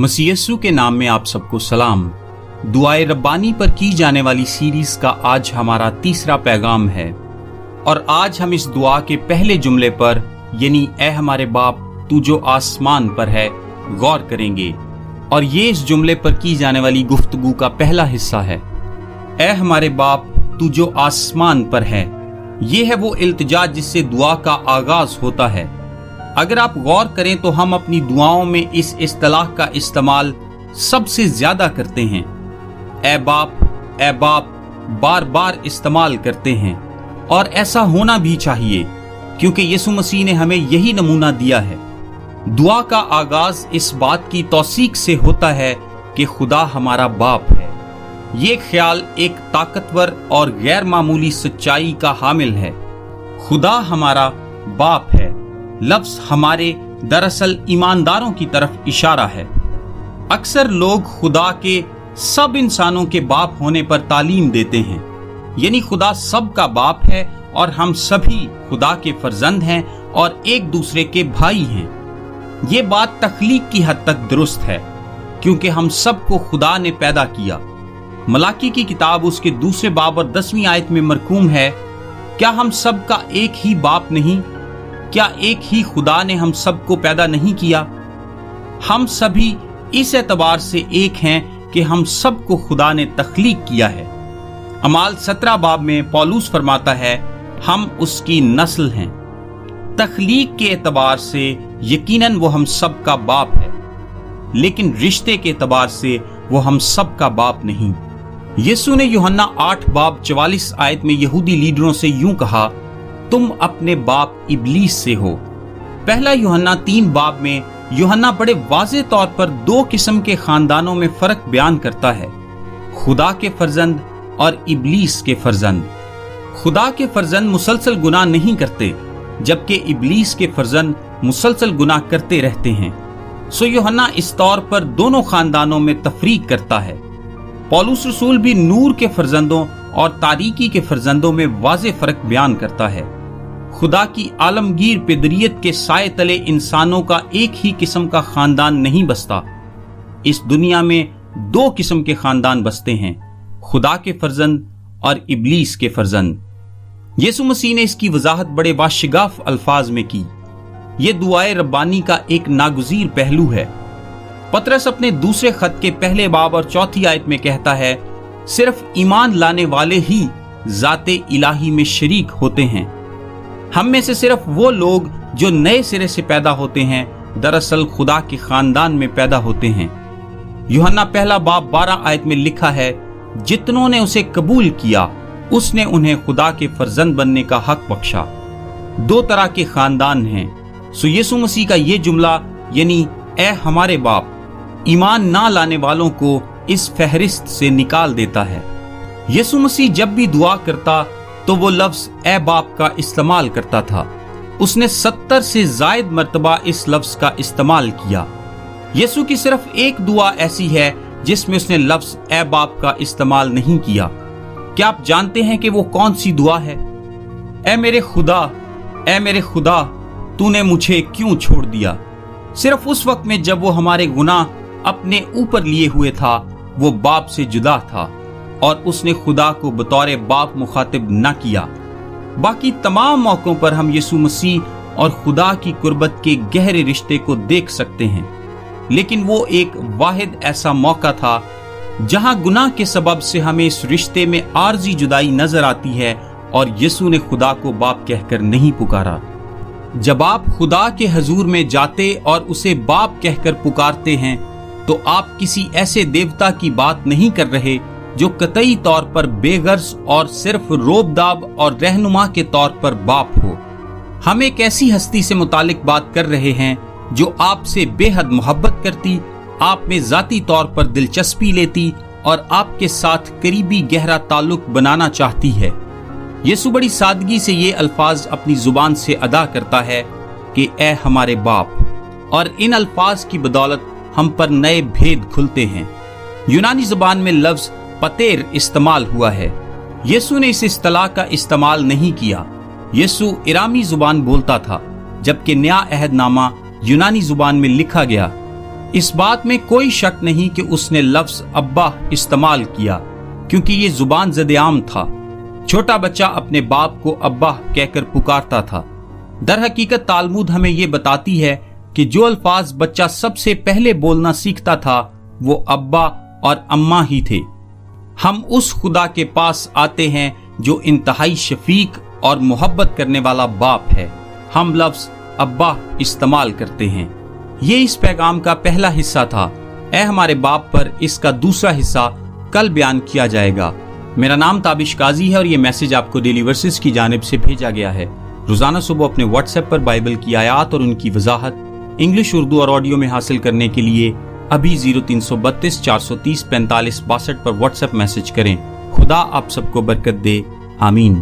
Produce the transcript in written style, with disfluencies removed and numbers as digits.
मसीह यीशु के नाम में आप सबको सलाम। दुआए रब्बानी पर की जाने वाली सीरीज का आज हमारा तीसरा पैगाम है और आज हम इस दुआ के पहले जुमले पर यानी ए हमारे बाप तू जो आसमान पर है गौर करेंगे। और ये इस जुमले पर की जाने वाली गुफ्तगू का पहला हिस्सा है। ए हमारे बाप तू जो आसमान पर है, ये है वो इल्तिजा जिससे दुआ का आगाज होता है। अगर आप गौर करें तो हम अपनी दुआओं में इस इस्तिलाह का इस्तेमाल सबसे ज्यादा करते हैं। ए बाप बार बार इस्तेमाल करते हैं और ऐसा होना भी चाहिए क्योंकि यीशु मसीह ने हमें यही नमूना दिया है। दुआ का आगाज इस बात की तौसीक से होता है कि खुदा हमारा बाप है। ये ख्याल एक ताकतवर और गैर मामूली सच्चाई का हामिल है। खुदा हमारा बाप है लफ्ज हमारे दरअसल ईमानदारों की तरफ इशारा है। अक्सर लोग खुदा के सब इंसानों के बाप होने पर तालीम देते हैं, यानी खुदा सबका बाप है और हम सभी खुदा के फर्जंद हैं और एक दूसरे के भाई हैं। ये बात तख्लीक की हद तक दुरुस्त है क्योंकि हम सबको खुदा ने पैदा किया। मलाकी की किताब उसके दूसरे बाब और 10वीं आयत में मरकूम है, क्या हम सबका एक ही बाप नहीं? क्या एक ही खुदा ने हम सबको पैदा नहीं किया? हम सभी इस एतबार से एक हैं कि हम सबको खुदा ने तख्लीक किया है। अमाल 17 बाब में पौलुस फरमाता है हम उसकी नस्ल हैं। तख्लीक के एतबार से यकीनन वो हम सबका बाप है, लेकिन रिश्ते के एतबार से वो हम सबका बाप नहीं। यीशु ने यूहन्ना 8 बाब 44 आयत में यहूदी लीडरों से यूं कहा, तुम अपने बाप इब्लीस से हो। पहला यूहन्ना 3 बाब में यूहन्ना बड़े वाज़े तौर पर दो किस्म के खानदानों में फर्क बयान करता है, खुदा के फर्जंद और इब्लीस के फर्जंद। खुदा के फर्जंद मुसलसल गुनाह नहीं करते, जबकि इब्लीस के फर्जंद मुसलसल गुनाह करते रहते हैं। सो यूहन्ना इस तौर पर दोनों खानदानों में तफरीक करता है। पौलुस रसूल भी नूर के फर्जंदों और तारीकी के फर्जंदों में वाज़े फर्क बयान करता है। खुदा की आलमगीर पिदरियत के साए तले इंसानों का एक ही किस्म का खानदान नहीं बसता। इस दुनिया में दो किस्म के खानदान बसते हैं, खुदा के फर्जंद और इब्लीस के फर्जंद। यीशु मसीह ने इसकी वजाहत बड़े वाशिगाफ अल्फाज में की। यह दुआए रब्बानी का एक नागुज़ीर पहलू है। पतरस अपने दूसरे खत के पहले बाब और 4थी आयत में कहता है, सिर्फ ईमान लाने वाले ही ज़ाते इलाही में शरीक होते हैं। हम में से सिर्फ वो लोग जो नए सिरे से पैदा होते हैं दरअसल खुदा के खानदान में पैदा होते हैं। यूहन्ना पहला बाब 12 आयत में लिखा है, जितनों ने उसे कबूल किया उसने उन्हें खुदा के फर्जंद बनने का हक बख्शा। दो तरह के खानदान हैं। सो यीशु मसीह का ये जुमला यानी ए हमारे बाप ईमान ना लाने वालों को इस फहरिस्त से निकाल देता है। यीशु मसीह जब भी दुआ करता तो वो लफ्ज ए बाप का इस्तेमाल करता था। उसने 70 से जायद मर्तबा इस लफ्ज का इस्तेमाल किया। यीशु की सिर्फ एक दुआ ऐसी है जिसमें उसने लफ्ज ए बाप का इस्तेमाल नहीं किया। क्या आप जानते हैं कि वो कौन सी दुआ है? ए मेरे खुदा तूने मुझे क्यों छोड़ दिया? सिर्फ उस वक्त में जब वो हमारे गुनाह अपने ऊपर लिए हुए था, वो बाप से जुदा था और उसने खुदा को बतौर बाप मुखातिब न किया। बाकी तमाम मौकों पर हम यीशु मसीह और खुदा की कुर्बत के गहरे रिश्ते को देख सकते हैं, लेकिन वो एक वाहिद ऐसा मौका था जहां गुनाह के सबब से हमें इस रिश्ते में आर्जी जुदाई नजर आती है और यीशु ने खुदा को बाप कहकर नहीं पुकारा। जब आप खुदा के हजूर में जाते और उसे बाप कहकर पुकारते हैं तो आप किसी ऐसे देवता की बात नहीं कर रहे जो कतई तौर पर बेगर्ज और सिर्फ रोबदाब और रहनुमा के तौर पर बाप हो। हम एक ऐसी हस्ती से मुतालिक बात कर रहे हैं जो आपसे बेहद मोहब्बत करती, आप में जाती तौर पर दिलचस्पी लेती और आपके साथ करीबी गहरा ताल्लुक बनाना चाहती है। यीशु बड़ी सादगी से ये अल्फाज अपनी जुबान से अदा करता है कि ए हमारे बाप, और इन अल्फाज की बदौलत हम पर नए भेद खुलते हैं। यूनानी जुबान में लफ्ज पतेर इस्तेमाल हुआ है। यीशु ने इस इस्तिलाह का इस्तेमाल नहीं किया। यीशु इरामी जुबान बोलता था, जबकि नया अहदनामा यूनानी जुबान में लिखा गया। اس بات میں کوئی شک نہیں کہ اس نے لفظ ابا استعمال کیا کیونکہ یہ زبان زد عام تھا۔ چھوٹا بچہ اپنے باپ کو ابا کہہ کر پکارتا تھا۔ در حقیقت تالمود ہمیں یہ بتاتی ہے کہ جو الفاظ بچہ سب سے پہلے بولنا سیکھتا تھا وہ ابا اور اماں ہی تھے۔ ہم اس خدا کے پاس آتے ہیں جو انتہائی شفیق اور محبت کرنے والا باپ ہے۔ ہم لفظ ابا استعمال کرتے ہیں۔ یہ اس پیغام کا پہلا حصہ تھا۔ اے ہمارے باپ پر اس کا دوسرا حصہ کل بیان کیا جائے گا۔ میرا نام تابش قاضی ہے اور یہ میسج آپ کو ڈیلی ورسز کی جانب سے بھیجا گیا ہے۔ روزانہ صبح اپنے واٹس ایپ پر بائبل کی آیات اور ان کی وضاحت انگلش، اردو اور آڈیو میں حاصل کرنے کے لیے ابھی 0332 430 45 62 پر واٹس ایپ میسج کریں۔ خدا آپ سب کو برکت دے، آمین۔